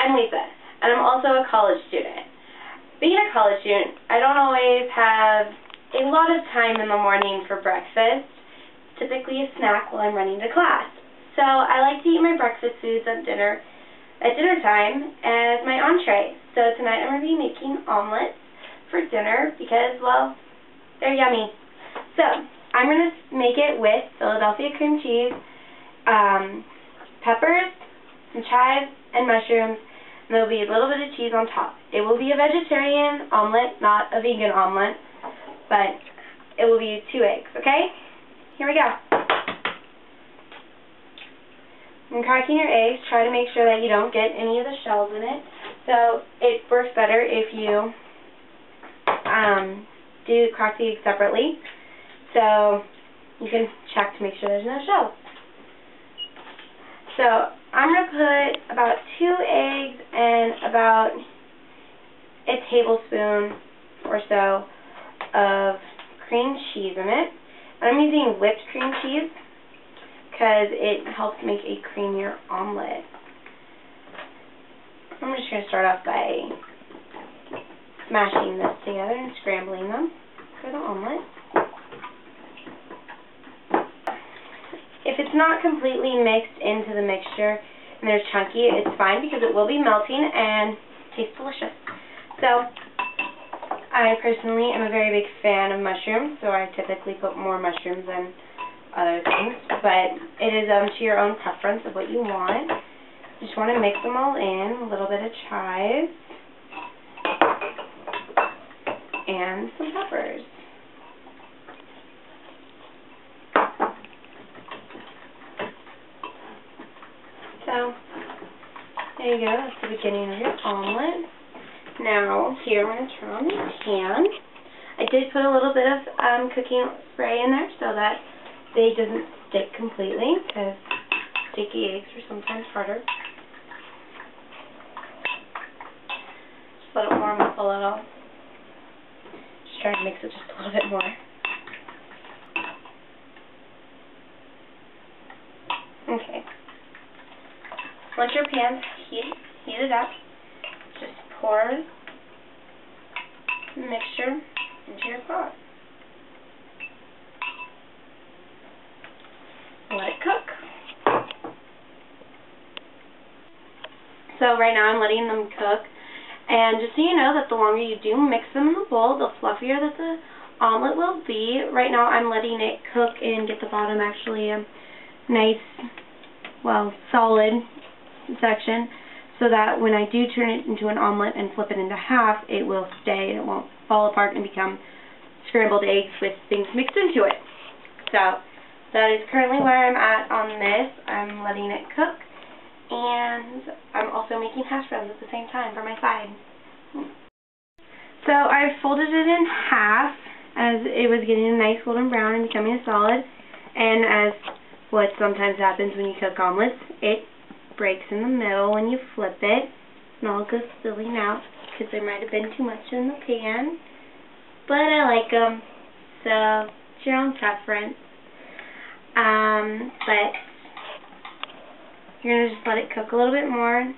I'm Lisa, and I'm also a college student. Being a college student, I don't always have a lot of time in the morning for breakfast, typically a snack while I'm running to class. So I like to eat my breakfast foods at dinner time as my entree. So tonight I'm going to be making omelets for dinner because, well, they're yummy. So I'm going to make it with Philadelphia cream cheese, peppers, some chives, and mushrooms, and there will be a little bit of cheese on top. It will be a vegetarian omelet, not a vegan omelet, but it will be 2 eggs, okay? Here we go. When cracking your eggs, try to make sure that you don't get any of the shells in it. So it works better if you do crack the eggs separately. So you can check to make sure there's no shells. So I'm going to put about 2 eggs and about a tablespoon or so of cream cheese in it. And I'm using whipped cream cheese because it helps make a creamier omelet. I'm just going to start off by smashing this together and scrambling them for the omelet. If it's not completely mixed into the mixture and they're chunky, it's fine because it will be melting and tastes delicious. So I personally am a very big fan of mushrooms, so I typically put more mushrooms than other things, but it is to your own preference of what you want. You just want to mix them all in, a little bit of chives and some peppers. So there you go, that's the beginning of your omelet. Now here I'm going to turn on the pan. I did put a little bit of cooking spray in there so that they doesn't stick completely, because sticky eggs are sometimes harder. Just let it warm up a little. Just try to mix it just a little bit more. Okay. Once your pan's heated up, just pour the mixture into your pot. Let it cook. So right now I'm letting them cook, and just so you know that the longer you do mix them in the bowl, the fluffier that the omelet will be. Right now I'm letting it cook and get the bottom actually a nice, well, solid section, so that when I do turn it into an omelet and flip it into half, it will stay and it won't fall apart and become scrambled eggs with things mixed into it. So that is currently where I'm at on this. I'm letting it cook, and I'm also making hash browns at the same time for my side. So I've folded it in half as it was getting a nice golden brown and becoming a solid, and as what sometimes happens when you cook omelets, it breaks in the middle when you flip it, and all goes spilling out because there might have been too much in the pan. But I like them, so it's your own preference. But you're going to just let it cook a little bit more.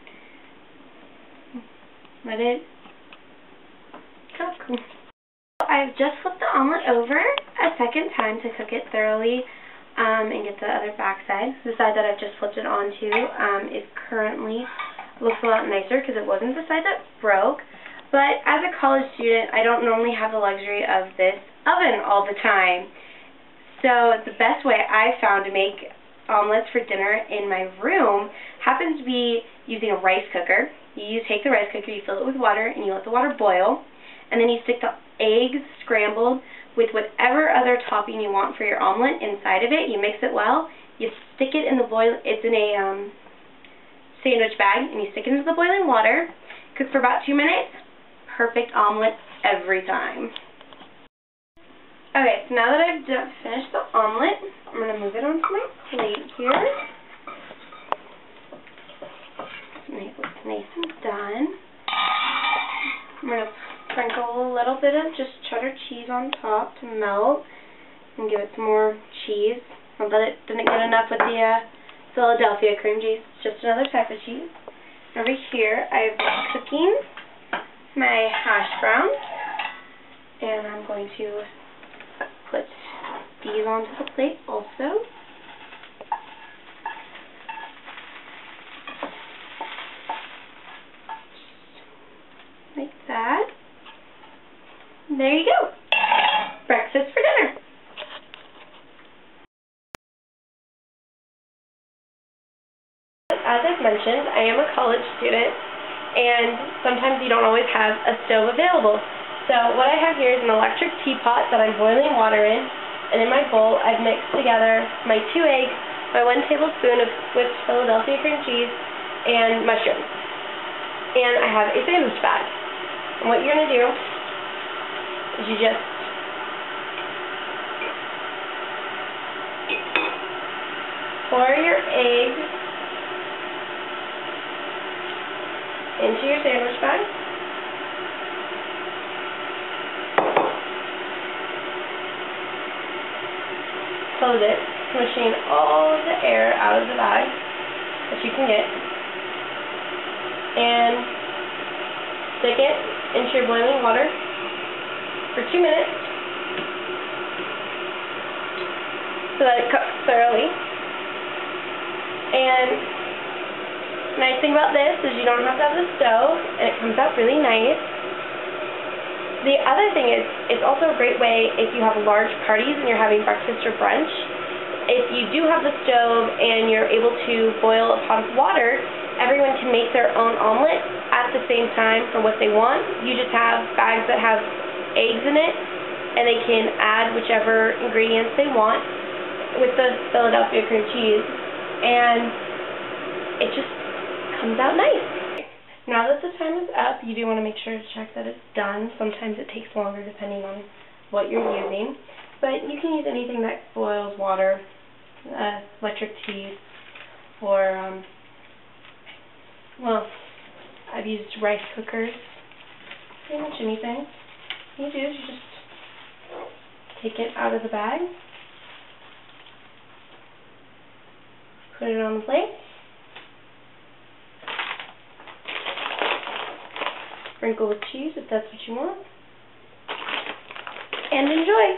Let it cook. I've just flipped the omelet over a second time to cook it thoroughly and get the other back side. The side that I've just flipped it onto is currently looks a lot nicer because it wasn't the side that broke. But as a college student, I don't normally have the luxury of this oven all the time. So the best way I found to make omelets for dinner in my room happens to be using a rice cooker. You take the rice cooker, you fill it with water, and you let the water boil. And then you stick the eggs scrambled with whatever other topping you want for your omelet inside of it. You mix it well. You stick it in the it's in a sandwich bag, and you stick it into the boiling water. Cook for about 2 minutes. Perfect omelet every time. Okay, so now that I've finished the omelet, I'm going to move it onto my plate here. Make it look nice and done. I'm going to sprinkle a little bit of just cheddar cheese on top to melt and give it some more cheese. But it didn't get enough with the Philadelphia cream cheese. It's just another type of cheese. Over here, I've been cooking my hash browns, and I'm going to put these onto the plate also. Like that. There you go. Breakfast for dinner. As I've mentioned, I am a college student, and sometimes you don't always have a stove available. So what I have here is an electric teapot that I'm boiling water in, and in my bowl I've mixed together my 2 eggs, my 1 tablespoon of whipped Philadelphia cream cheese, and mushrooms. And I have a sandwich bag. And what you're going to do is you just pour your egg into your sandwich bag. Close it, pushing all of the air out of the bag that you can get, and stick it into your boiling water for 2 minutes so that it cooks thoroughly. And the nice thing about this is you don't have to have the stove, and it comes out really nice. The other thing is, it's also a great way if you have large parties and you're having breakfast or brunch. If you do have the stove and you're able to boil a pot of water, everyone can make their own omelet at the same time for what they want. You just have bags that have eggs in it, and they can add whichever ingredients they want with the Philadelphia cream cheese, and it just comes out nice. Now that the time is up, you do want to make sure to check that it's done. Sometimes it takes longer depending on what you're using, but you can use anything that boils water, electric tea, or well, I've used rice cookers, pretty much anything. What you do is you just take it out of the bag, put it on the plate, sprinkle with cheese if that's what you want, and enjoy!